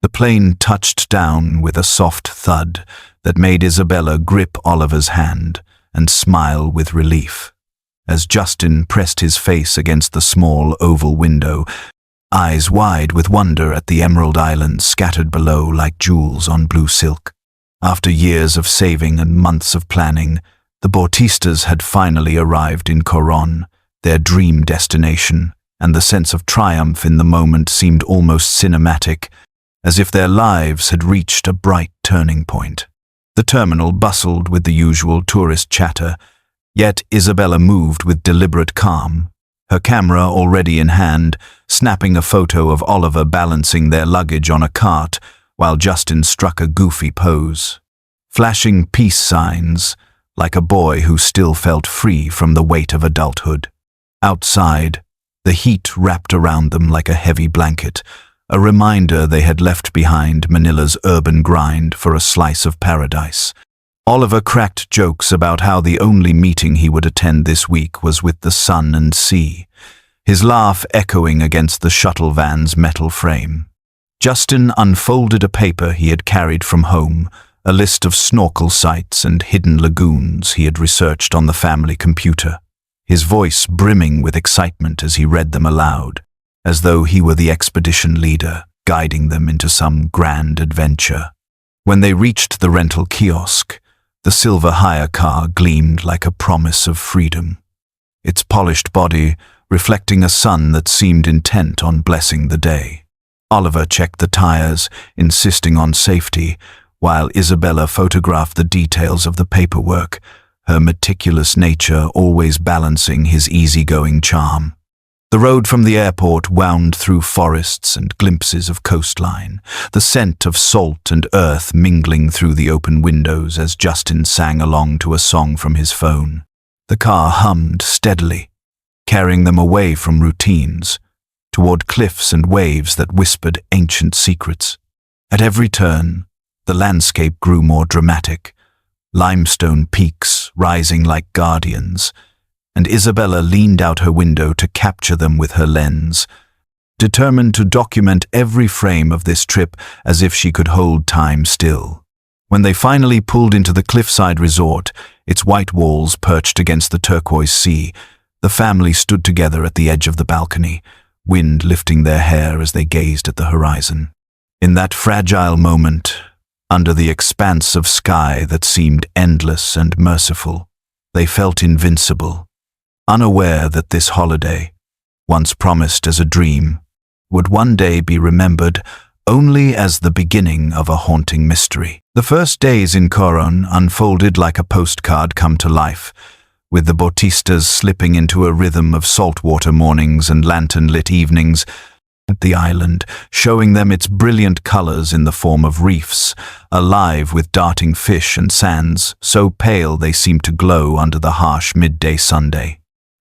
The plane touched down with a soft thud that made Isabella grip Oliver's hand and smile with relief. As Justin pressed his face against the small oval window, eyes wide with wonder at the emerald islands scattered below like jewels on blue silk. After years of saving and months of planning, the Bautistas had finally arrived in Coron, their dream destination, and the sense of triumph in the moment seemed almost cinematic, as if their lives had reached a bright turning point. The terminal bustled with the usual tourist chatter, yet Isabella moved with deliberate calm, her camera already in hand, snapping a photo of Oliver balancing their luggage on a cart while Justin struck a goofy pose, flashing peace signs like a boy who still felt free from the weight of adulthood. Outside, the heat wrapped around them like a heavy blanket, a reminder they had left behind Manila's urban grind for a slice of paradise. Oliver cracked jokes about how the only meeting he would attend this week was with the sun and sea, his laugh echoing against the shuttle van's metal frame. Justin unfolded a paper he had carried from home, a list of snorkel sites and hidden lagoons he had researched on the family computer, his voice brimming with excitement as he read them aloud, as though he were the expedition leader, guiding them into some grand adventure. When they reached the rental kiosk, the silver hire car gleamed like a promise of freedom, its polished body reflecting a sun that seemed intent on blessing the day. Oliver checked the tires, insisting on safety, while Isabella photographed the details of the paperwork, her meticulous nature always balancing his easygoing charm. The road from the airport wound through forests and glimpses of coastline, the scent of salt and earth mingling through the open windows as Justin sang along to a song from his phone. The car hummed steadily, carrying them away from routines, toward cliffs and waves that whispered ancient secrets. At every turn, the landscape grew more dramatic, limestone peaks rising like guardians, and Isabella leaned out her window to capture them with her lens, determined to document every frame of this trip as if she could hold time still. When they finally pulled into the cliffside resort, its white walls perched against the turquoise sea, the family stood together at the edge of the balcony, wind lifting their hair as they gazed at the horizon. In that fragile moment, under the expanse of sky that seemed endless and merciful, they felt invincible, unaware that this holiday, once promised as a dream, would one day be remembered only as the beginning of a haunting mystery. The first days in Coron unfolded like a postcard come to life, with the Bautistas slipping into a rhythm of saltwater mornings and lantern-lit evenings at the island, showing them its brilliant colors in the form of reefs, alive with darting fish and sands so pale they seemed to glow under the harsh midday Sunday.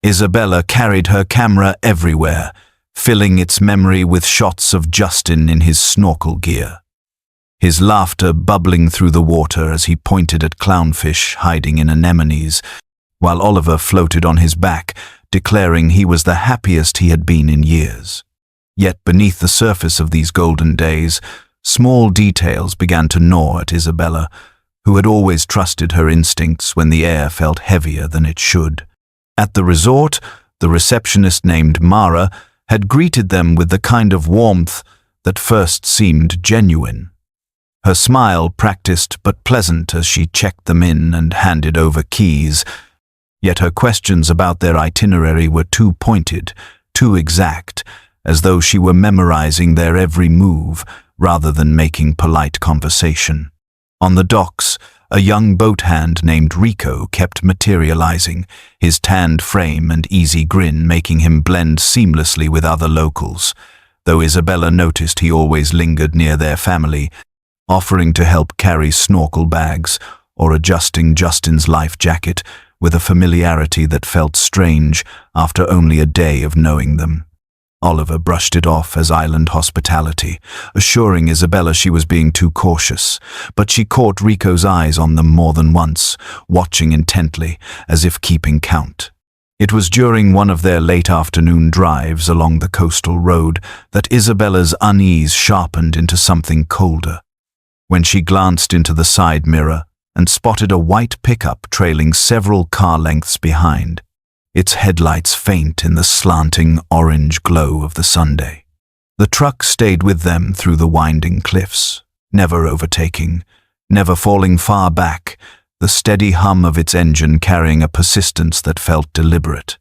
Isabella carried her camera everywhere, filling its memory with shots of Justin in his snorkel gear, his laughter bubbling through the water as he pointed at clownfish hiding in anemones, while Oliver floated on his back, declaring he was the happiest he had been in years. Yet beneath the surface of these golden days, small details began to gnaw at Isabella, who had always trusted her instincts when the air felt heavier than it should. At the resort, the receptionist named Mara had greeted them with the kind of warmth that first seemed genuine. Her smile practiced but pleasant as she checked them in and handed over keys, yet her questions about their itinerary were too pointed, too exact, as though she were memorizing their every move rather than making polite conversation. On the docks, a young boat hand named Rico kept materializing, his tanned frame and easy grin making him blend seamlessly with other locals, though Isabella noticed he always lingered near their family, offering to help carry snorkel bags or adjusting Justin's life jacket with a familiarity that felt strange after only a day of knowing them. Oliver brushed it off as island hospitality, assuring Isabella she was being too cautious, but she caught Rico's eyes on them more than once, watching intently, as if keeping count. It was during one of their late afternoon drives along the coastal road that Isabella's unease sharpened into something colder. When she glanced into the side mirror and spotted a white pickup trailing several car lengths behind, its headlights faint in the slanting orange glow of the Sunday. The truck stayed with them through the winding cliffs, never overtaking, never falling far back, the steady hum of its engine carrying a persistence that felt deliberate.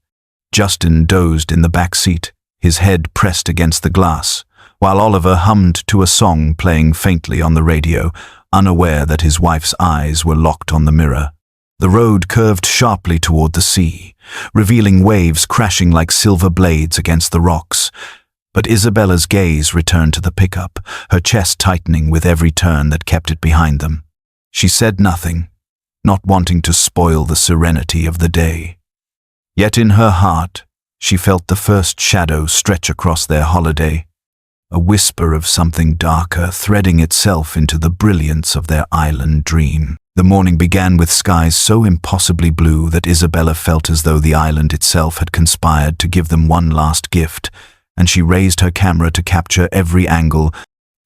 Justin dozed in the back seat, his head pressed against the glass, while Oliver hummed to a song playing faintly on the radio, unaware that his wife's eyes were locked on the mirror. The road curved sharply toward the sea, revealing waves crashing like silver blades against the rocks. But Isabella's gaze returned to the pickup, her chest tightening with every turn that kept it behind them. She said nothing, not wanting to spoil the serenity of the day. Yet in her heart, she felt the first shadow stretch across their holiday, a whisper of something darker threading itself into the brilliance of their island dream. The morning began with skies so impossibly blue that Isabella felt as though the island itself had conspired to give them one last gift, and she raised her camera to capture every angle,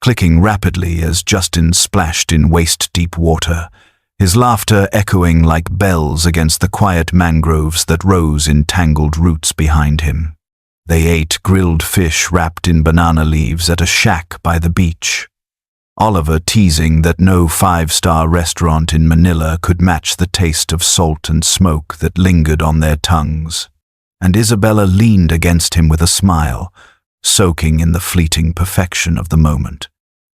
clicking rapidly as Justin splashed in waist-deep water, his laughter echoing like bells against the quiet mangroves that rose in tangled roots behind him. They ate grilled fish wrapped in banana leaves at a shack by the beach, Oliver teasing that no five-star restaurant in Manila could match the taste of salt and smoke that lingered on their tongues. And Isabella leaned against him with a smile, soaking in the fleeting perfection of the moment.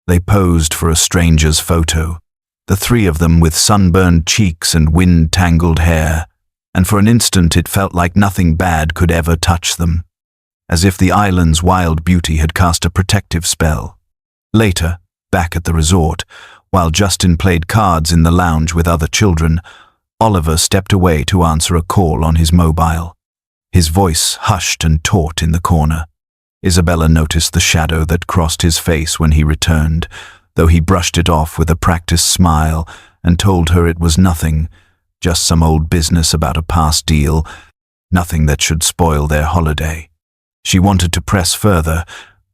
They posed for a stranger's photo, the three of them with sunburned cheeks and wind-tangled hair, and for an instant it felt like nothing bad could ever touch them, as if the island's wild beauty had cast a protective spell. Later, back at the resort, while Justin played cards in the lounge with other children, Oliver stepped away to answer a call on his mobile. His voice hushed and taut in the corner. Isabella noticed the shadow that crossed his face when he returned, though he brushed it off with a practiced smile and told her it was nothing, just some old business about a past deal, nothing that should spoil their holiday. She wanted to press further,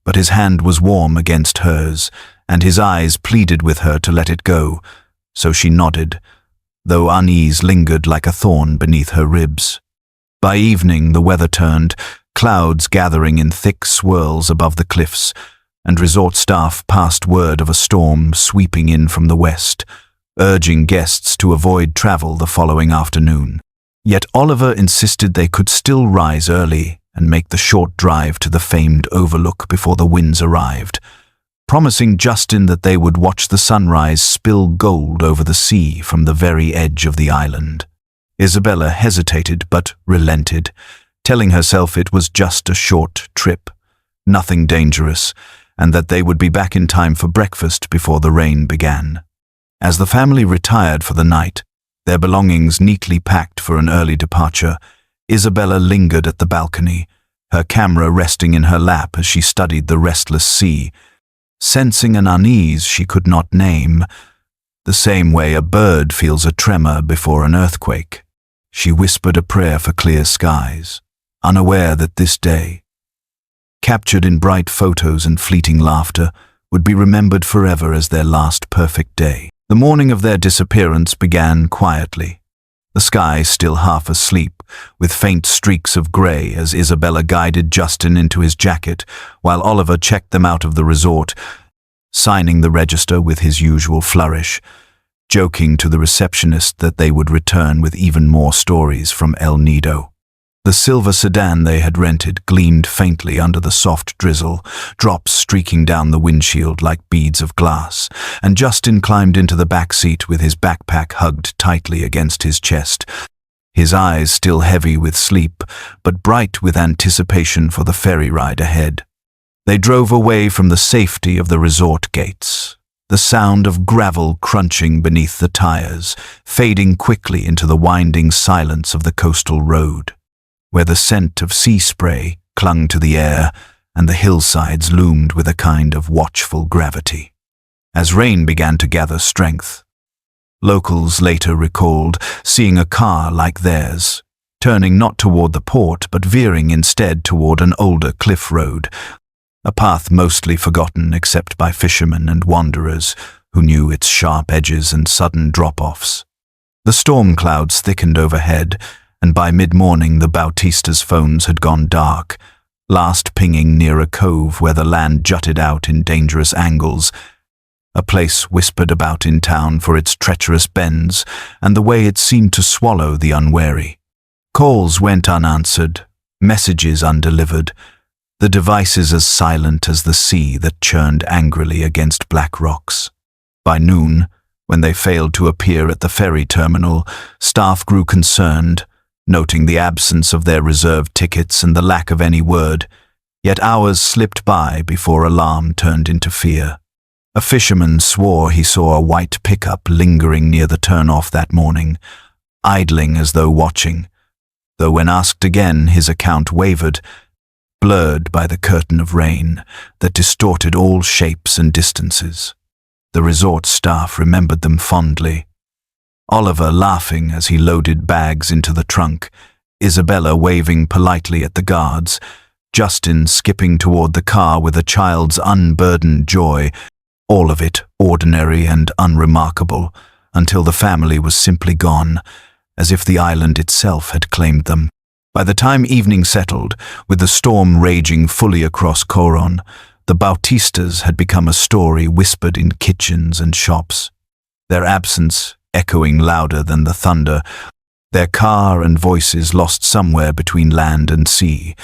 but his hand was warm against hers, and his eyes pleaded with her to let it go, so she nodded, though unease lingered like a thorn beneath her ribs. By evening the weather turned, clouds gathering in thick swirls above the cliffs, and resort staff passed word of a storm sweeping in from the west, urging guests to avoid travel the following afternoon. Yet Oliver insisted they could still rise early and make the short drive to the famed overlook before the winds arrived, promising Justin that they would watch the sunrise spill gold over the sea from the very edge of the island. Isabella hesitated but relented, telling herself it was just a short trip, nothing dangerous, and that they would be back in time for breakfast before the rain began. As the family retired for the night, their belongings neatly packed for an early departure, Isabella lingered at the balcony, her camera resting in her lap as she studied the restless sea, sensing an unease she could not name, the same way a bird feels a tremor before an earthquake. She whispered a prayer for clear skies, unaware that this day, captured in bright photos and fleeting laughter, would be remembered forever as their last perfect day. The morning of their disappearance began quietly, the sky still half asleep, with faint streaks of grey as Isabella guided Justin into his jacket, while Oliver checked them out of the resort, signing the register with his usual flourish, joking to the receptionist that they would return with even more stories from El Nido. The silver sedan they had rented gleamed faintly under the soft drizzle, drops streaking down the windshield like beads of glass, and Justin climbed into the back seat with his backpack hugged tightly against his chest, his eyes still heavy with sleep, but bright with anticipation for the ferry ride ahead. They drove away from the safety of the resort gates, the sound of gravel crunching beneath the tires, fading quickly into the winding silence of the coastal road, where the scent of sea spray clung to the air and the hillsides loomed with a kind of watchful gravity. As rain began to gather strength, locals later recalled seeing a car like theirs, turning not toward the port but veering instead toward an older cliff road, a path mostly forgotten except by fishermen and wanderers who knew its sharp edges and sudden drop-offs. The storm clouds thickened overhead, and by mid-morning the Bautista's phones had gone dark, last pinging near a cove where the land jutted out in dangerous angles, a place whispered about in town for its treacherous bends and the way it seemed to swallow the unwary. Calls went unanswered, messages undelivered, the devices as silent as the sea that churned angrily against black rocks. By noon, when they failed to appear at the ferry terminal, staff grew concerned, noting the absence of their reserved tickets and the lack of any word, yet hours slipped by before alarm turned into fear. A fisherman swore he saw a white pickup lingering near the turn-off that morning, idling as though watching, though when asked again his account wavered, blurred by the curtain of rain that distorted all shapes and distances. The resort staff remembered them fondly. Oliver laughing as he loaded bags into the trunk, Isabella waving politely at the guards, Justin skipping toward the car with a child's unburdened joy, all of it ordinary and unremarkable, until the family was simply gone, as if the island itself had claimed them. By the time evening settled, with the storm raging fully across Coron, the Bautistas had become a story whispered in kitchens and shops, their absence echoing louder than the thunder, their car and voices lost somewhere between land and sea,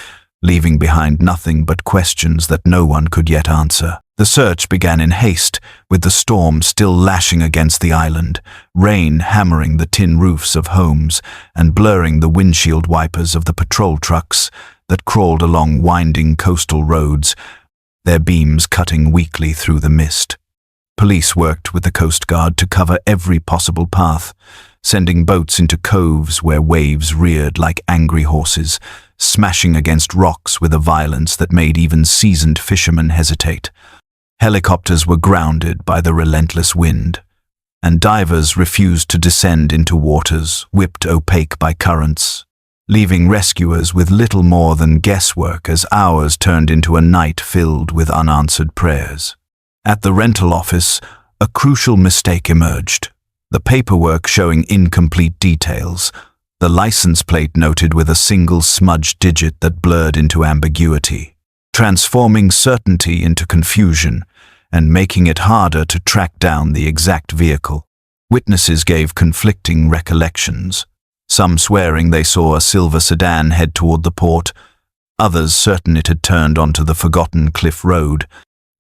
leaving behind nothing but questions that no one could yet answer. The search began in haste, with the storm still lashing against the island, rain hammering the tin roofs of homes and blurring the windshield wipers of the patrol trucks that crawled along winding coastal roads, their beams cutting weakly through the mist. Police worked with the Coast Guard to cover every possible path, sending boats into coves where waves reared like angry horses, smashing against rocks with a violence that made even seasoned fishermen hesitate. Helicopters were grounded by the relentless wind, and divers refused to descend into waters whipped opaque by currents, leaving rescuers with little more than guesswork as hours turned into a night filled with unanswered prayers. At the rental office, a crucial mistake emerged, the paperwork showing incomplete details, the license plate noted with a single smudged digit that blurred into ambiguity, transforming certainty into confusion and making it harder to track down the exact vehicle. Witnesses gave conflicting recollections, some swearing they saw a silver sedan head toward the port, others certain it had turned onto the forgotten cliff road,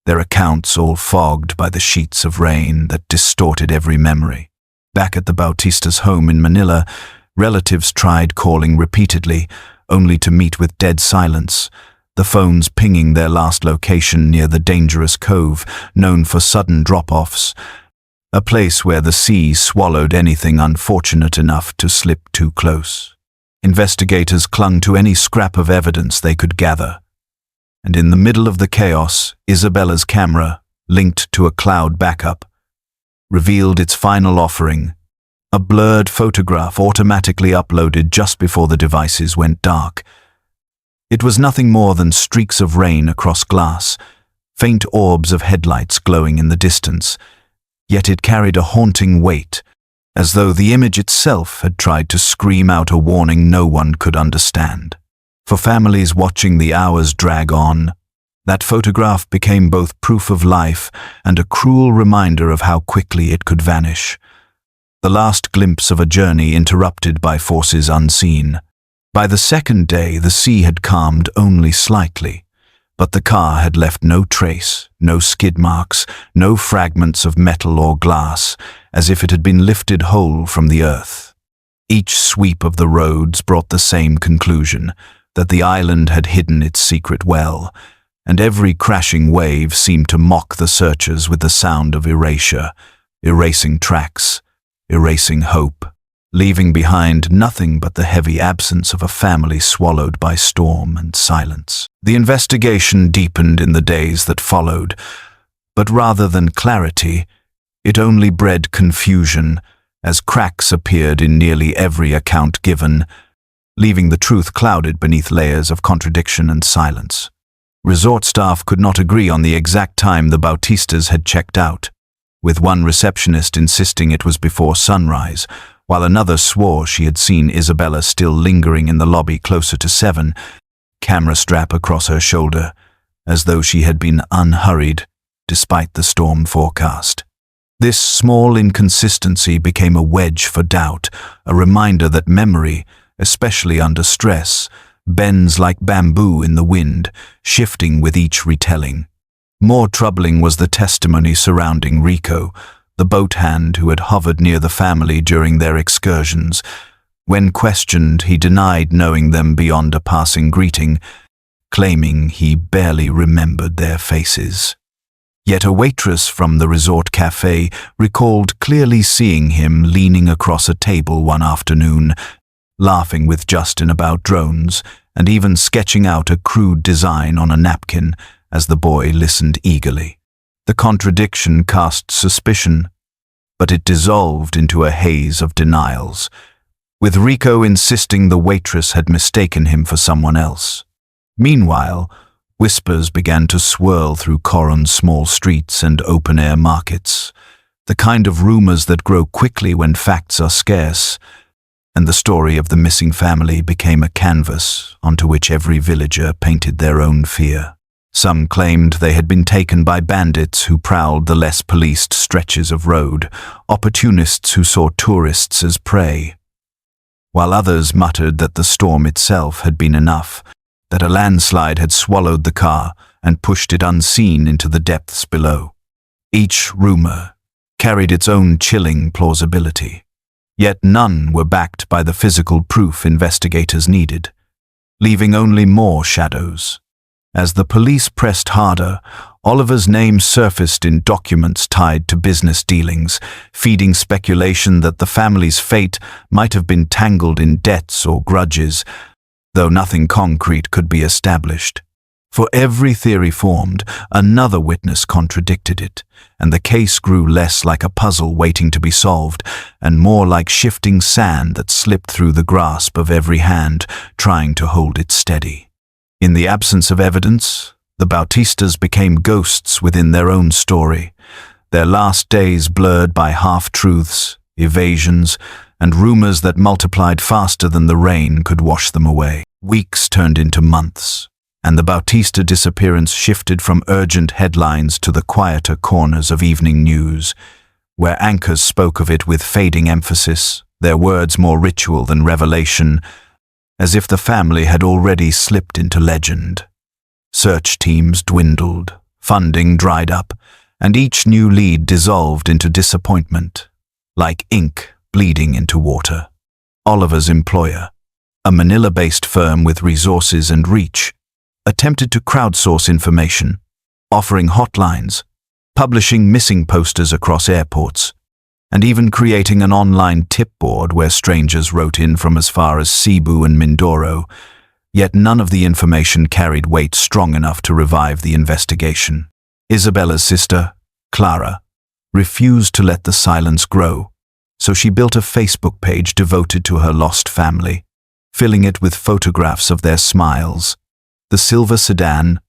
their accounts all fogged by the sheets of rain that distorted every memory. Back at the Bautista's home in Manila, relatives tried calling repeatedly, only to meet with dead silence, the phones pinging their last location near the dangerous cove known for sudden drop-offs, a place where the sea swallowed anything unfortunate enough to slip too close. Investigators clung to any scrap of evidence they could gather, and in the middle of the chaos, Isabella's camera, linked to a cloud backup, revealed its final offering, a blurred photograph automatically uploaded just before the devices went dark. It was nothing more than streaks of rain across glass, faint orbs of headlights glowing in the distance, yet it carried a haunting weight, as though the image itself had tried to scream out a warning no one could understand. For families watching the hours drag on, that photograph became both proof of life and a cruel reminder of how quickly it could vanish. The last glimpse of a journey interrupted by forces unseen. By the second day, the sea had calmed only slightly, but the car had left no trace, no skid marks, no fragments of metal or glass, as if it had been lifted whole from the earth. Each sweep of the roads brought the same conclusion, that the island had hidden its secret well, and every crashing wave seemed to mock the searchers with the sound of erasure, erasing tracks, erasing hope, leaving behind nothing but the heavy absence of a family swallowed by storm and silence. The investigation deepened in the days that followed, but rather than clarity, it only bred confusion as cracks appeared in nearly every account given, leaving the truth clouded beneath layers of contradiction and silence. Resort staff could not agree on the exact time the Bautistas had checked out, with one receptionist insisting it was before sunrise, while another swore she had seen Isabella still lingering in the lobby closer to 7, camera strap across her shoulder, as though she had been unhurried despite the storm forecast. This small inconsistency became a wedge for doubt, a reminder that memory, especially under stress, bends like bamboo in the wind, shifting with each retelling. More troubling was the testimony surrounding Rico, the boat hand who had hovered near the family during their excursions. When questioned, he denied knowing them beyond a passing greeting, claiming he barely remembered their faces. Yet a waitress from the resort cafe recalled clearly seeing him leaning across a table one afternoon, laughing with Justin about drones, and even sketching out a crude design on a napkin as the boy listened eagerly. The contradiction cast suspicion, but it dissolved into a haze of denials, with Rico insisting the waitress had mistaken him for someone else. Meanwhile, whispers began to swirl through Coron's small streets and open-air markets, the kind of rumors that grow quickly when facts are scarce, and the story of the missing family became a canvas onto which every villager painted their own fear. Some claimed they had been taken by bandits who prowled the less policed stretches of road, opportunists who saw tourists as prey, while others muttered that the storm itself had been enough, that a landslide had swallowed the car and pushed it unseen into the depths below. Each rumor carried its own chilling plausibility, yet none were backed by the physical proof investigators needed, leaving only more shadows. As the police pressed harder, Oliver's name surfaced in documents tied to business dealings, feeding speculation that the family's fate might have been tangled in debts or grudges, though nothing concrete could be established. For every theory formed, another witness contradicted it, and the case grew less like a puzzle waiting to be solved, and more like shifting sand that slipped through the grasp of every hand, trying to hold it steady. In the absence of evidence, the Bautistas became ghosts within their own story, their last days blurred by half-truths, evasions, and rumors that multiplied faster than the rain could wash them away. Weeks turned into months, and the Bautista disappearance shifted from urgent headlines to the quieter corners of evening news, where anchors spoke of it with fading emphasis, their words more ritual than revelation, as if the family had already slipped into legend. Search teams dwindled, funding dried up, and each new lead dissolved into disappointment, like ink bleeding into water. Oliver's employer, a Manila-based firm with resources and reach, attempted to crowdsource information, offering hotlines, publishing missing posters across airports, and even creating an online tip board where strangers wrote in from as far as Cebu and Mindoro, yet none of the information carried weight strong enough to revive the investigation. Isabella's sister, Clara, refused to let the silence grow, so she built a Facebook page devoted to her lost family, filling it with photographs of their smiles, the silver sedan,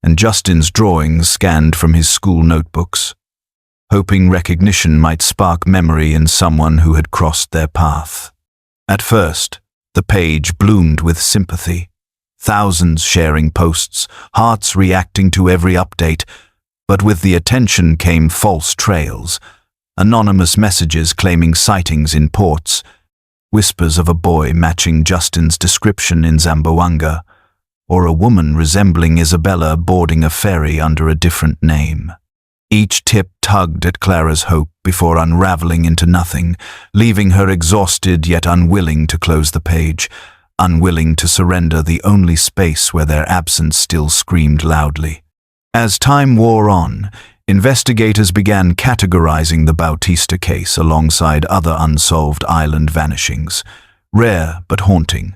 and Justin's drawings scanned from his school notebooks, hoping recognition might spark memory in someone who had crossed their path. At first, the page bloomed with sympathy, thousands sharing posts, hearts reacting to every update, but with the attention came false trails, anonymous messages claiming sightings in ports, whispers of a boy matching Justin's description in Zamboanga, or a woman resembling Isabella boarding a ferry under a different name. Each tip tugged at Clara's hope before unraveling into nothing, leaving her exhausted yet unwilling to close the page, unwilling to surrender the only space where their absence still screamed loudly. As time wore on, investigators began categorizing the Bautista case alongside other unsolved island vanishings, rare but haunting,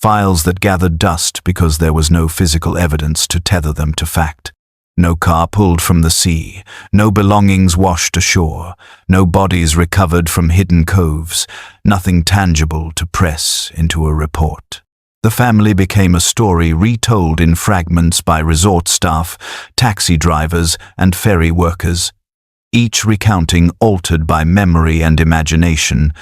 files that gathered dust because there was no physical evidence to tether them to fact. No car pulled from the sea, no belongings washed ashore, no bodies recovered from hidden coves, nothing tangible to press into a report. The family became a story retold in fragments by resort staff, taxi drivers, and ferry workers, each recounting altered by memory and imagination,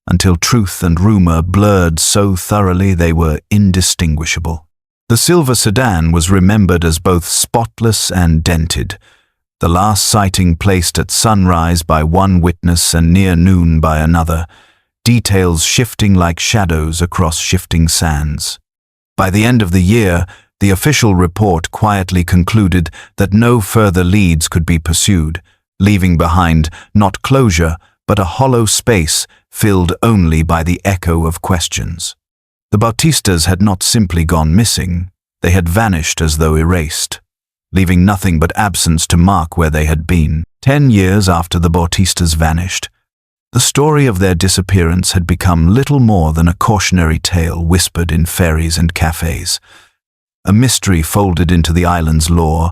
until truth and rumor blurred so thoroughly they were indistinguishable. The silver sedan was remembered as both spotless and dented, the last sighting placed at sunrise by one witness and near noon by another, details shifting like shadows across shifting sands. By the end of the year, the official report quietly concluded that no further leads could be pursued, leaving behind not closure but a hollow space filled only by the echo of questions. The Bautistas had not simply gone missing, they had vanished as though erased, leaving nothing but absence to mark where they had been. 10 years after the Bautistas vanished, the story of their disappearance had become little more than a cautionary tale whispered in ferries and cafes, a mystery folded into the island's lore,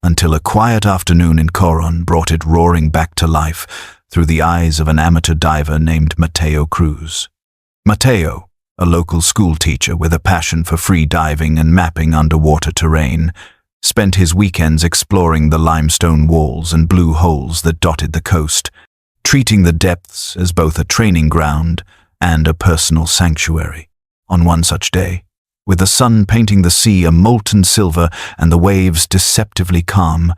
until a quiet afternoon in Coron brought it roaring back to life through the eyes of an amateur diver named Mateo Cruz. Mateo, a local school teacher with a passion for free diving and mapping underwater terrain, spent his weekends exploring the limestone walls and blue holes that dotted the coast, treating the depths as both a training ground and a personal sanctuary. On one such day, with the sun painting the sea a molten silver and the waves deceptively calm,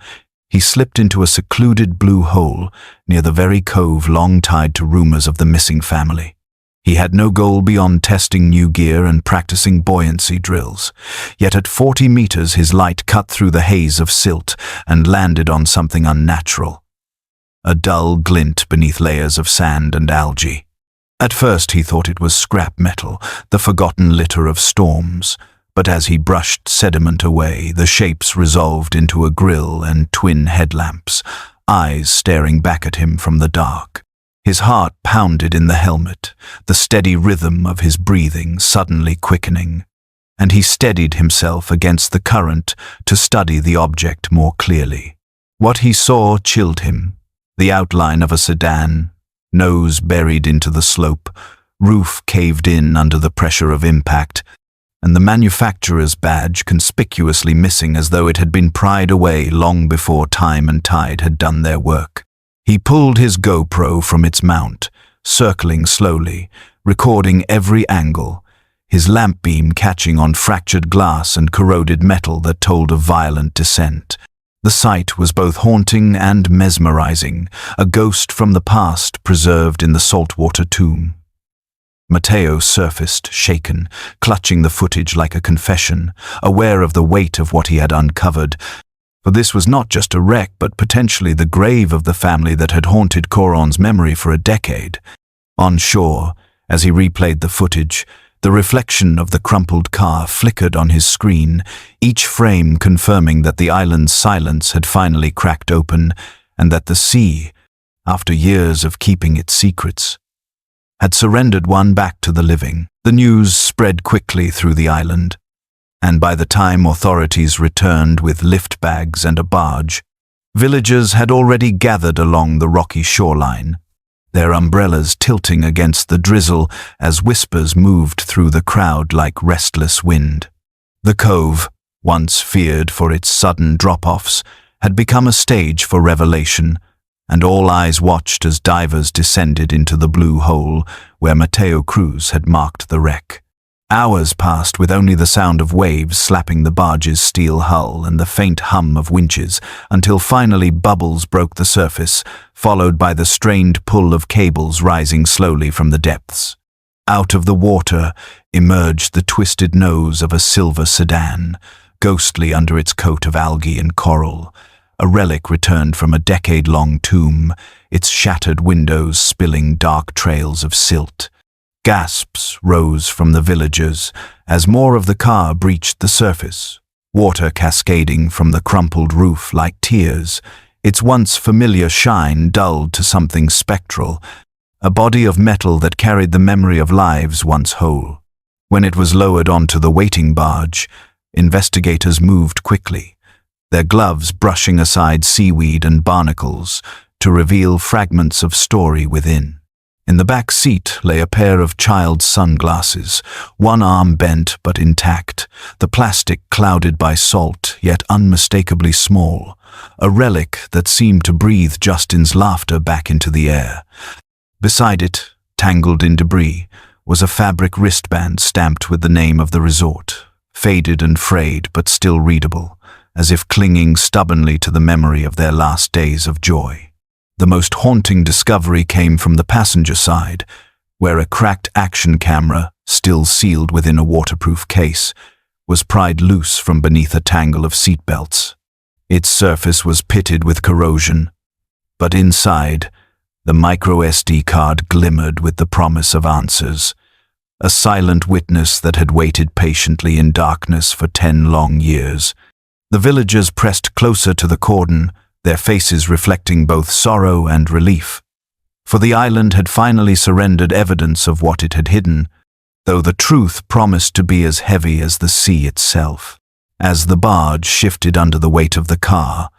he slipped into a secluded blue hole near the very cove long tied to rumors of the missing family. He had no goal beyond testing new gear and practicing buoyancy drills, yet at 40 meters his light cut through the haze of silt and landed on something unnatural, a dull glint beneath layers of sand and algae. At first he thought it was scrap metal, the forgotten litter of storms, but as he brushed sediment away, the shapes resolved into a grill and twin headlamps, eyes staring back at him from the dark. His heart pounded in the helmet, the steady rhythm of his breathing suddenly quickening, and he steadied himself against the current to study the object more clearly. What he saw chilled him, the outline of a sedan, nose buried into the slope, roof caved in under the pressure of impact, and the manufacturer's badge conspicuously missing as though it had been pried away long before time and tide had done their work. He pulled his GoPro from its mount, circling slowly, recording every angle, his lamp beam catching on fractured glass and corroded metal that told of violent descent. The sight was both haunting and mesmerizing, a ghost from the past preserved in the saltwater tomb. Mateo surfaced, shaken, clutching the footage like a confession, aware of the weight of what he had uncovered. For this was not just a wreck, but potentially the grave of the family that had haunted Coron's memory for a decade. On shore, as he replayed the footage, the reflection of the crumpled car flickered on his screen, each frame confirming that the island's silence had finally cracked open, and that the sea, after years of keeping its secrets, had surrendered one back to the living. The news spread quickly through the island, and by the time authorities returned with lift bags and a barge, villagers had already gathered along the rocky shoreline, their umbrellas tilting against the drizzle as whispers moved through the crowd like restless wind. The cove, once feared for its sudden drop-offs, had become a stage for revelation, and all eyes watched as divers descended into the blue hole where Mateo Cruz had marked the wreck. Hours passed with only the sound of waves slapping the barge's steel hull and the faint hum of winches, until finally bubbles broke the surface, followed by the strained pull of cables rising slowly from the depths. Out of the water emerged the twisted nose of a silver sedan, ghostly under its coat of algae and coral, a relic returned from a decade-long tomb, its shattered windows spilling dark trails of silt. Gasps rose from the villagers as more of the car breached the surface, water cascading from the crumpled roof like tears, its once familiar shine dulled to something spectral, a body of metal that carried the memory of lives once whole. When it was lowered onto the waiting barge, investigators moved quickly. their gloves brushing aside seaweed and barnacles to reveal fragments of story within. In the back seat lay a pair of child's sunglasses, one arm bent but intact, the plastic clouded by salt, yet unmistakably small, a relic that seemed to breathe Justin's laughter back into the air. Beside it, tangled in debris, was a fabric wristband stamped with the name of the resort, faded and frayed but still readable, as if clinging stubbornly to the memory of their last days of joy. The most haunting discovery came from the passenger side, where a cracked action camera, still sealed within a waterproof case, was pried loose from beneath a tangle of seatbelts. Its surface was pitted with corrosion, but inside, the micro-SD card glimmered with the promise of answers, a silent witness that had waited patiently in darkness for 10 long years. The villagers pressed closer to the cordon, their faces reflecting both sorrow and relief. For the island had finally surrendered evidence of what it had hidden, though the truth promised to be as heavy as the sea itself. As the barge shifted under the weight of the car,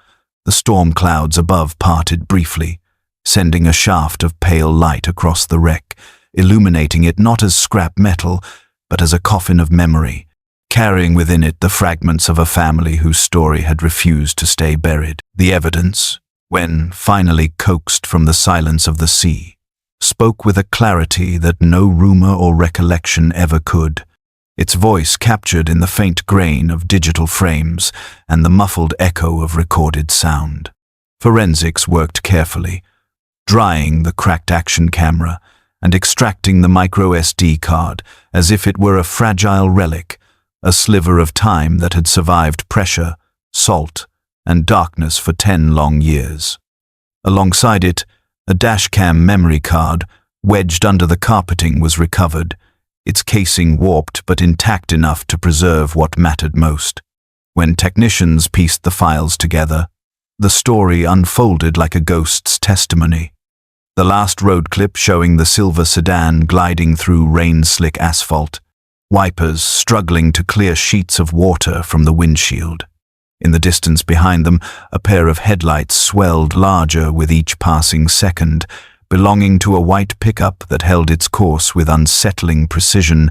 the storm clouds above parted briefly, sending a shaft of pale light across the wreck, illuminating it not as scrap metal, but as a coffin of memory, carrying within it the fragments of a family whose story had refused to stay buried. The evidence, when finally coaxed from the silence of the sea, spoke with a clarity that no rumor or recollection ever could, its voice captured in the faint grain of digital frames and the muffled echo of recorded sound. Forensics worked carefully, drying the cracked action camera and extracting the micro-SD card as if it were a fragile relic, a sliver of time that had survived pressure, salt, and darkness for 10 long years. Alongside it, a dashcam memory card, wedged under the carpeting, was recovered, its casing warped but intact enough to preserve what mattered most. When technicians pieced the files together, the story unfolded like a ghost's testimony. The last road clip showing the silver sedan gliding through rain-slick asphalt, wipers struggling to clear sheets of water from the windshield. In the distance behind them, a pair of headlights swelled larger with each passing second, belonging to a white pickup that held its course with unsettling precision,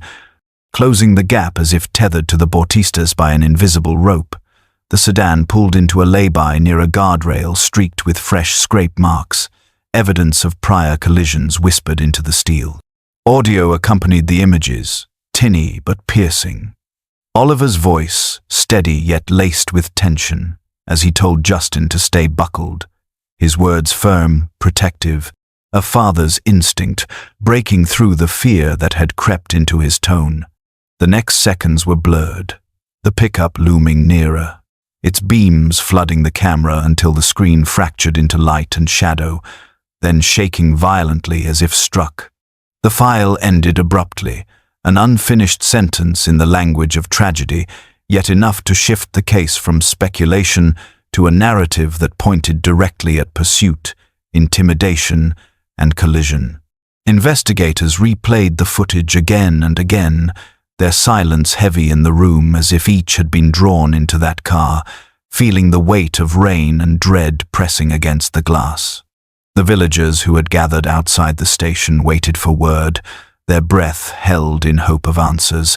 closing the gap as if tethered to the Bautistas by an invisible rope. The sedan pulled into a lay-by near a guardrail streaked with fresh scrape marks, evidence of prior collisions whispered into the steel. Audio accompanied the images, tinny but piercing. Oliver's voice, steady yet laced with tension, as he told Justin to stay buckled, his words firm, protective, a father's instinct breaking through the fear that had crept into his tone. The next seconds were blurred, the pickup looming nearer, its beams flooding the camera until the screen fractured into light and shadow, then shaking violently as if struck. The file ended abruptly, an unfinished sentence in the language of tragedy, yet enough to shift the case from speculation to a narrative that pointed directly at pursuit, intimidation, and collision. Investigators replayed the footage again and again, their silence heavy in the room as if each had been drawn into that car, feeling the weight of rain and dread pressing against the glass. The villagers who had gathered outside the station waited for word, their breath held in hope of answers,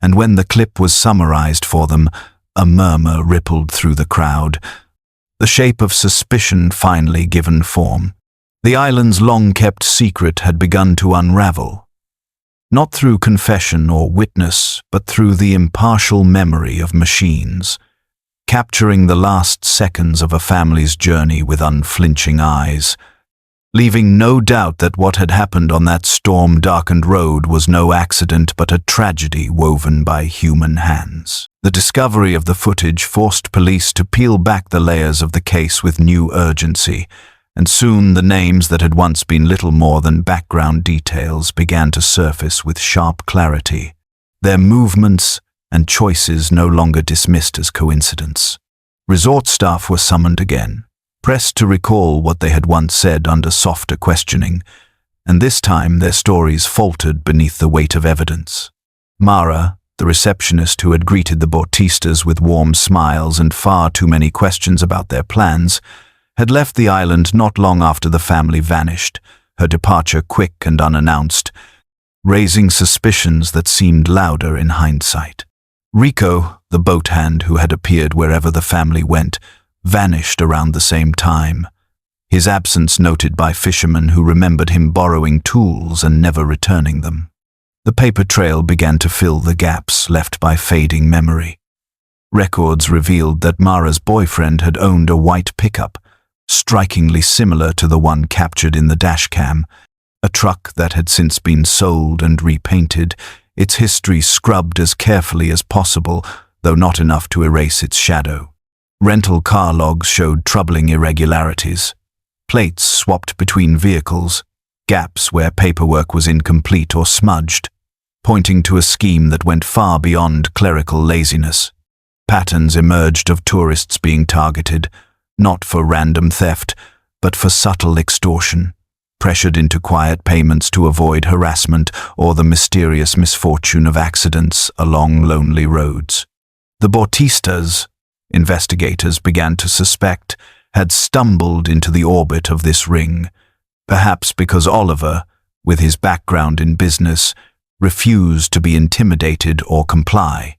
and when the clip was summarized for them, a murmur rippled through the crowd, the shape of suspicion finally given form. The island's long-kept secret had begun to unravel, not through confession or witness, but through the impartial memory of machines, capturing the last seconds of a family's journey with unflinching eyes, leaving no doubt that what had happened on that storm-darkened road was no accident but a tragedy woven by human hands. The discovery of the footage forced police to peel back the layers of the case with new urgency, and soon the names that had once been little more than background details began to surface with sharp clarity, their movements and choices no longer dismissed as coincidence. Resort staff were summoned again, pressed to recall what they had once said under softer questioning, and this time their stories faltered beneath the weight of evidence. Mara, The receptionist who had greeted the Bautistas with warm smiles and far too many questions about their plans, had left the island not long after the family vanished, her departure quick and unannounced, raising suspicions that seemed louder in hindsight. Rico, the boat hand who had appeared wherever the family went, vanished around the same time, his absence noted by fishermen who remembered him borrowing tools and never returning them. The paper trail began to fill the gaps left by fading memory. Records revealed that Mara's boyfriend had owned a white pickup, strikingly similar to the one captured in the dashcam, a truck that had since been sold and repainted, its history scrubbed as carefully as possible, though not enough to erase its shadow. Rental car logs showed troubling irregularities. Plates swapped between vehicles, gaps where paperwork was incomplete or smudged, pointing to a scheme that went far beyond clerical laziness. Patterns emerged of tourists being targeted, not for random theft, but for subtle extortion, pressured into quiet payments to avoid harassment or the mysterious misfortune of accidents along lonely roads. The Bautistas, investigators began to suspect, had stumbled into the orbit of this ring, perhaps because Oliver, with his background in business, refused to be intimidated or comply.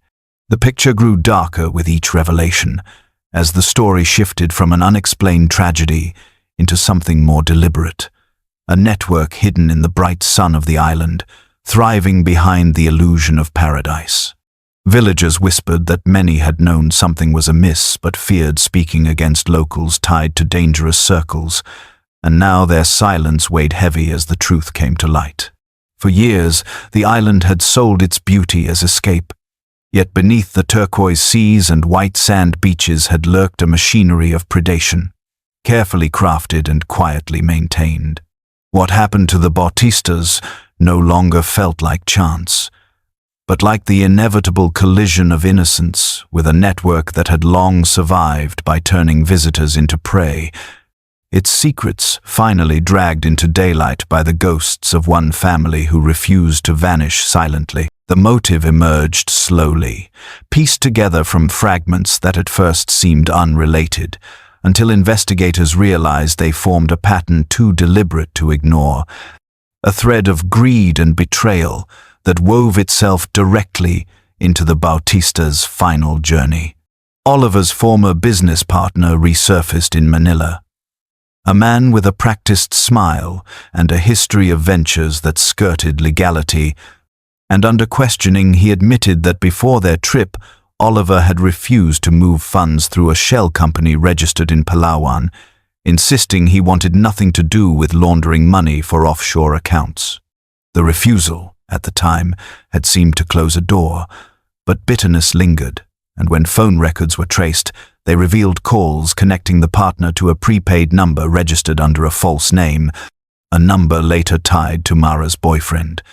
The picture grew darker with each revelation, as the story shifted from an unexplained tragedy into something more deliberate, a network hidden in the bright sun of the island, thriving behind the illusion of paradise. Villagers whispered that many had known something was amiss but feared speaking against locals tied to dangerous circles, and now their silence weighed heavy as the truth came to light. For years, the island had sold its beauty as escape, yet beneath the turquoise seas and white sand beaches had lurked a machinery of predation, carefully crafted and quietly maintained. What happened to the Bautistas no longer felt like chance, but like the inevitable collision of innocence with a network that had long survived by turning visitors into prey, its secrets finally dragged into daylight by the ghosts of one family who refused to vanish silently. The motive emerged slowly, pieced together from fragments that at first seemed unrelated, until investigators realized they formed a pattern too deliberate to ignore, a thread of greed and betrayal that wove itself directly into the Bautistas' final journey. Oliver's former business partner resurfaced in Manila, a man with a practiced smile and a history of ventures that skirted legality, and under questioning he admitted that before their trip, Oliver had refused to move funds through a shell company registered in Palawan, insisting he wanted nothing to do with laundering money for offshore accounts. The refusal, at the time, had seemed to close a door, but bitterness lingered, and when phone records were traced, they revealed calls connecting the partner to a prepaid number registered under a false name, a number later tied to Mara's boyfriend,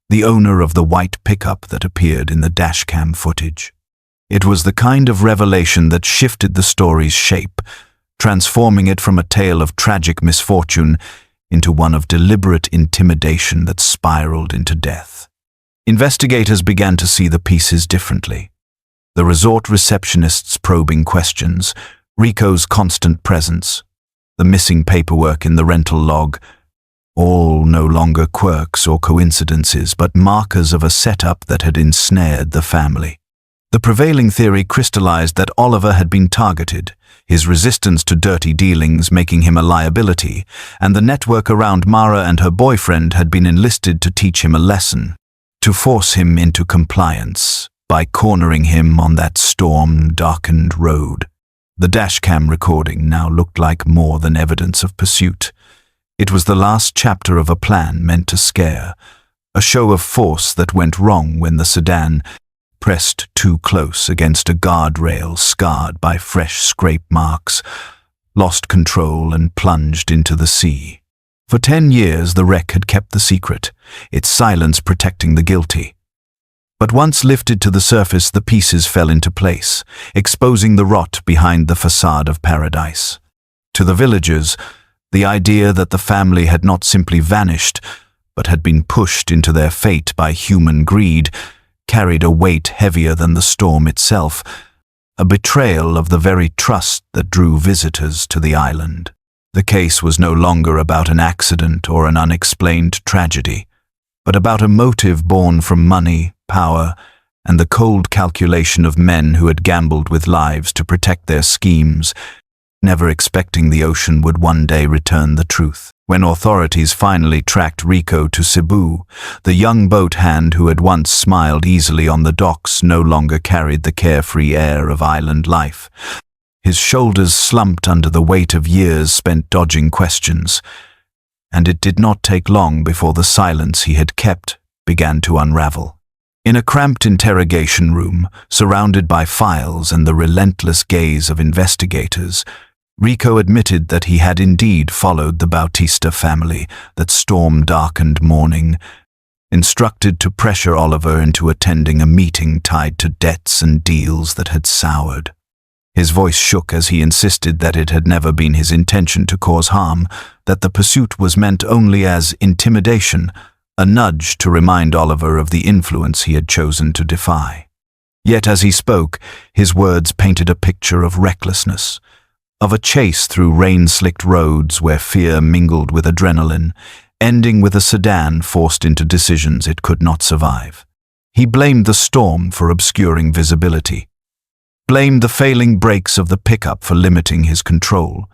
the owner of the white pickup that appeared in the dashcam footage. It was the kind of revelation that shifted the story's shape, transforming it from a tale of tragic misfortune into one of deliberate intimidation that spiraled into death. Investigators began to see the pieces differently. The resort receptionist's probing questions, Rico's constant presence, the missing paperwork in the rental log, all no longer quirks or coincidences, but markers of a setup that had ensnared the family. The prevailing theory crystallized that Oliver had been targeted, his resistance to dirty dealings making him a liability, and the network around Mara and her boyfriend had been enlisted to teach him a lesson, to force him into compliance by cornering him on that storm-darkened road. The dashcam recording now looked like more than evidence of pursuit. It was the last chapter of a plan meant to scare, a show of force that went wrong when the sedan pressed too close against a guardrail scarred by fresh scrape marks, lost control and plunged into the sea. For 10 years the wreck had kept the secret, its silence protecting the guilty. But once lifted to the surface, the pieces fell into place, exposing the rot behind the facade of paradise. To the villagers, the idea that the family had not simply vanished, but had been pushed into their fate by human greed, carried a weight heavier than the storm itself, a betrayal of the very trust that drew visitors to the island. The case was no longer about an accident or an unexplained tragedy, but about a motive born from money, power, and the cold calculation of men who had gambled with lives to protect their schemes, never expecting the ocean would one day return the truth. When authorities finally tracked Rico to Cebu, the young boat hand who had once smiled easily on the docks no longer carried the carefree air of island life. His shoulders slumped under the weight of years spent dodging questions, and it did not take long before the silence he had kept began to unravel. In a cramped interrogation room, surrounded by files and the relentless gaze of investigators, Rico admitted that he had indeed followed the Bautista family that storm-darkened morning, instructed to pressure Oliver into attending a meeting tied to debts and deals that had soured. His voice shook as he insisted that it had never been his intention to cause harm, that the pursuit was meant only as intimidation, a nudge to remind Oliver of the influence he had chosen to defy. Yet as he spoke, his words painted a picture of recklessness, of a chase through rain-slicked roads where fear mingled with adrenaline, ending with a sedan forced into decisions it could not survive. He blamed the storm for obscuring visibility, blamed the failing brakes of the pickup for limiting his control,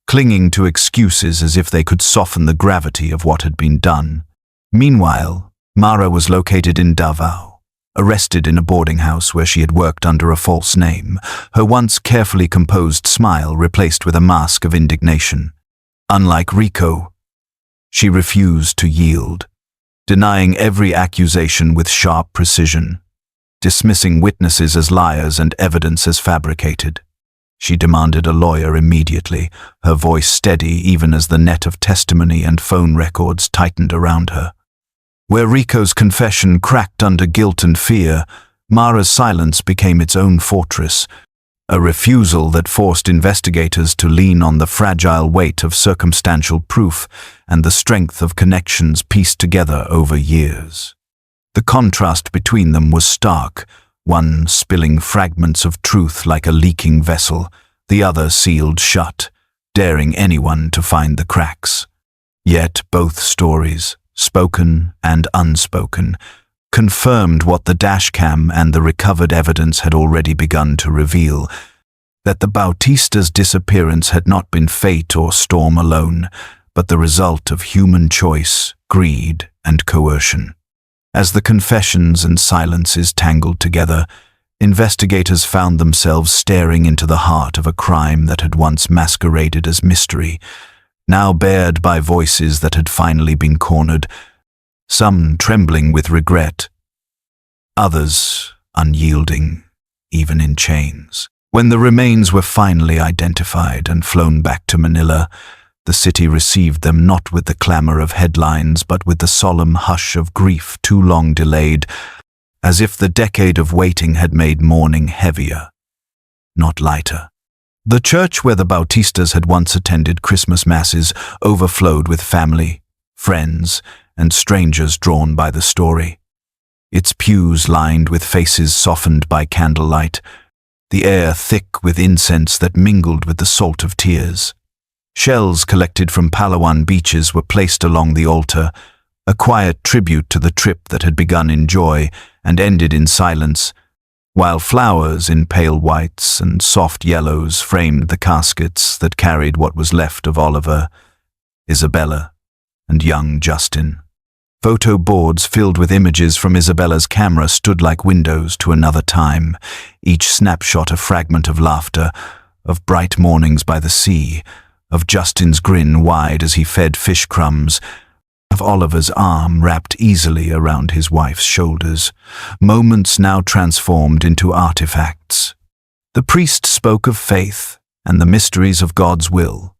clinging to excuses as if they could soften the gravity of what had been done. Meanwhile, Mara was located in Davao, arrested in a boarding house where she had worked under a false name, her once carefully composed smile replaced with a mask of indignation. Unlike Rico, she refused to yield, denying every accusation with sharp precision, dismissing witnesses as liars and evidence as fabricated. She demanded a lawyer immediately, her voice steady even as the net of testimony and phone records tightened around her. Where Rico's confession cracked under guilt and fear, Mara's silence became its own fortress, a refusal that forced investigators to lean on the fragile weight of circumstantial proof and the strength of connections pieced together over years. The contrast between them was stark, one spilling fragments of truth like a leaking vessel, the other sealed shut, daring anyone to find the cracks. Yet both stories, spoken and unspoken, confirmed what the dashcam and the recovered evidence had already begun to reveal, that the Bautista's disappearance had not been fate or storm alone, but the result of human choice, greed, and coercion. As the confessions and silences tangled together, investigators found themselves staring into the heart of a crime that had once masqueraded as mystery, now bared by voices that had finally been cornered, some trembling with regret, others unyielding, even in chains. When the remains were finally identified and flown back to Manila, the city received them not with the clamor of headlines but with the solemn hush of grief too long delayed, as if the decade of waiting had made mourning heavier, not lighter. The church where the Bautistas had once attended Christmas masses overflowed with family, friends, and strangers drawn by the story. Its pews lined with faces softened by candlelight, the air thick with incense that mingled with the salt of tears. Shells collected from Palawan beaches were placed along the altar, a quiet tribute to the trip that had begun in joy and ended in silence, while flowers in pale whites and soft yellows framed the caskets that carried what was left of Oliver, Isabella, and young Justin. Photo boards filled with images from Isabella's camera stood like windows to another time, each snapshot a fragment of laughter, of bright mornings by the sea, of Justin's grin wide as he fed fish crumbs, of Oliver's arm wrapped easily around his wife's shoulders, moments now transformed into artifacts. The priest spoke of faith and the mysteries of God's will,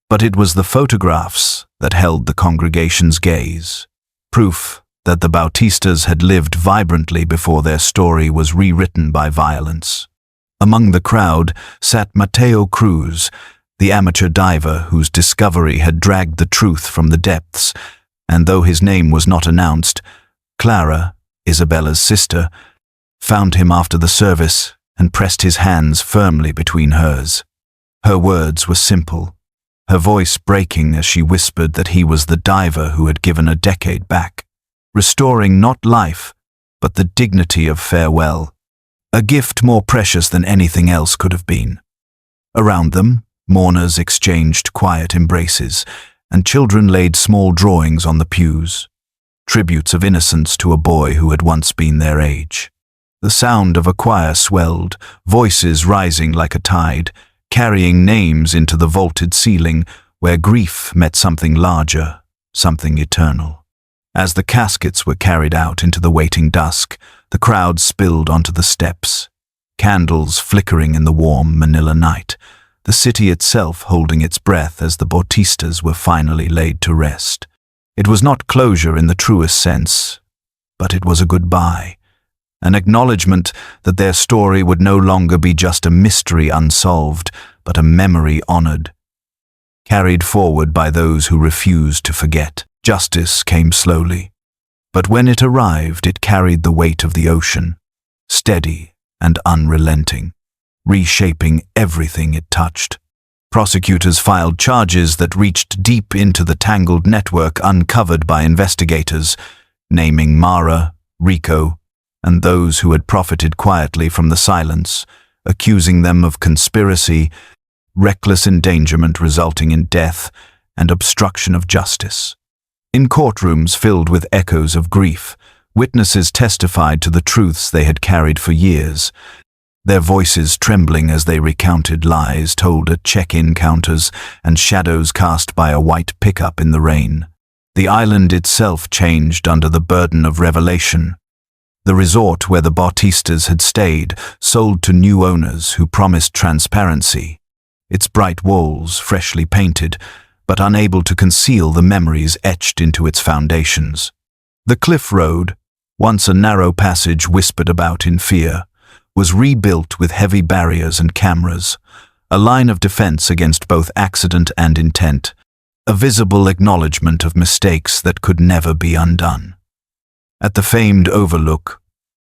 but it was the photographs that held the congregation's gaze, proof that the Bautistas had lived vibrantly before their story was rewritten by violence. Among the crowd sat Mateo Cruz, the amateur diver whose discovery had dragged the truth from the depths, and though his name was not announced, Clara, Isabella's sister, found him after the service and pressed his hands firmly between hers. Her words were simple, her voice breaking as she whispered that he was the diver who had given a decade back, restoring not life, but the dignity of farewell, a gift more precious than anything else could have been. Around them, mourners exchanged quiet embraces, and children laid small drawings on the pews, tributes of innocence to a boy who had once been their age. The sound of a choir swelled, voices rising like a tide, carrying names into the vaulted ceiling where grief met something larger, something eternal. As the caskets were carried out into the waiting dusk, the crowd spilled onto the steps, candles flickering in the warm Manila night, the city itself holding its breath as the Bautistas were finally laid to rest. It was not closure in the truest sense, but it was a goodbye, an acknowledgement that their story would no longer be just a mystery unsolved, but a memory honored, carried forward by those who refused to forget. Justice came slowly, but when it arrived, it carried the weight of the ocean, steady and unrelenting, reshaping everything it touched. Prosecutors filed charges that reached deep into the tangled network uncovered by investigators, naming Mara, Rico, and those who had profited quietly from the silence, accusing them of conspiracy, reckless endangerment resulting in death, and obstruction of justice. In courtrooms filled with echoes of grief, witnesses testified to the truths they had carried for years, their voices trembling as they recounted lies told at check-in counters and shadows cast by a white pickup in the rain. The island itself changed under the burden of revelation. The resort where the Bautistas had stayed sold to new owners who promised transparency, its bright walls freshly painted, but unable to conceal the memories etched into its foundations. The cliff road, once a narrow passage whispered about in fear, was rebuilt with heavy barriers and cameras, a line of defense against both accident and intent, a visible acknowledgement of mistakes that could never be undone. At the famed overlook,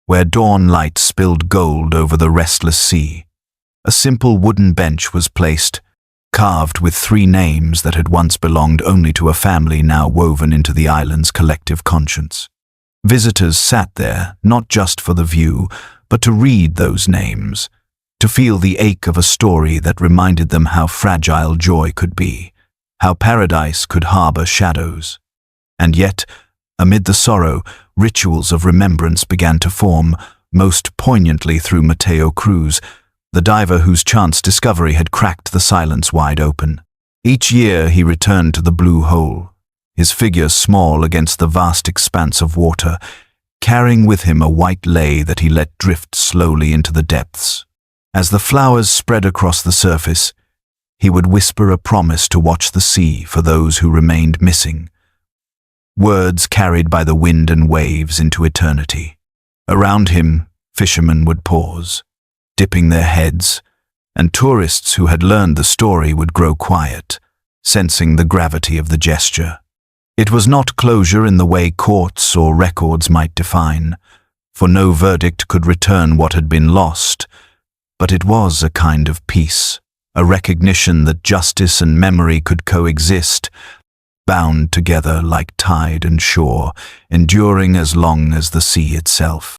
where dawn light spilled gold over the restless sea, a simple wooden bench was placed, carved with 3 names that had once belonged only to a family now woven into the island's collective conscience. Visitors sat there not just for the view, but to read those names, to feel the ache of a story that reminded them how fragile joy could be, how paradise could harbor shadows. And yet, amid the sorrow, rituals of remembrance began to form, most poignantly through Mateo Cruz, the diver whose chance discovery had cracked the silence wide open. Each year he returned to the blue hole, his figure small against the vast expanse of water, carrying with him a white lei that he let drift slowly into the depths. As the flowers spread across the surface, he would whisper a promise to watch the sea for those who remained missing, words carried by the wind and waves into eternity. Around him, fishermen would pause, dipping their heads, and tourists who had learned the story would grow quiet, sensing the gravity of the gesture. It was not closure in the way courts or records might define, for no verdict could return what had been lost, but it was a kind of peace, a recognition that justice and memory could coexist, bound together like tide and shore, enduring as long as the sea itself.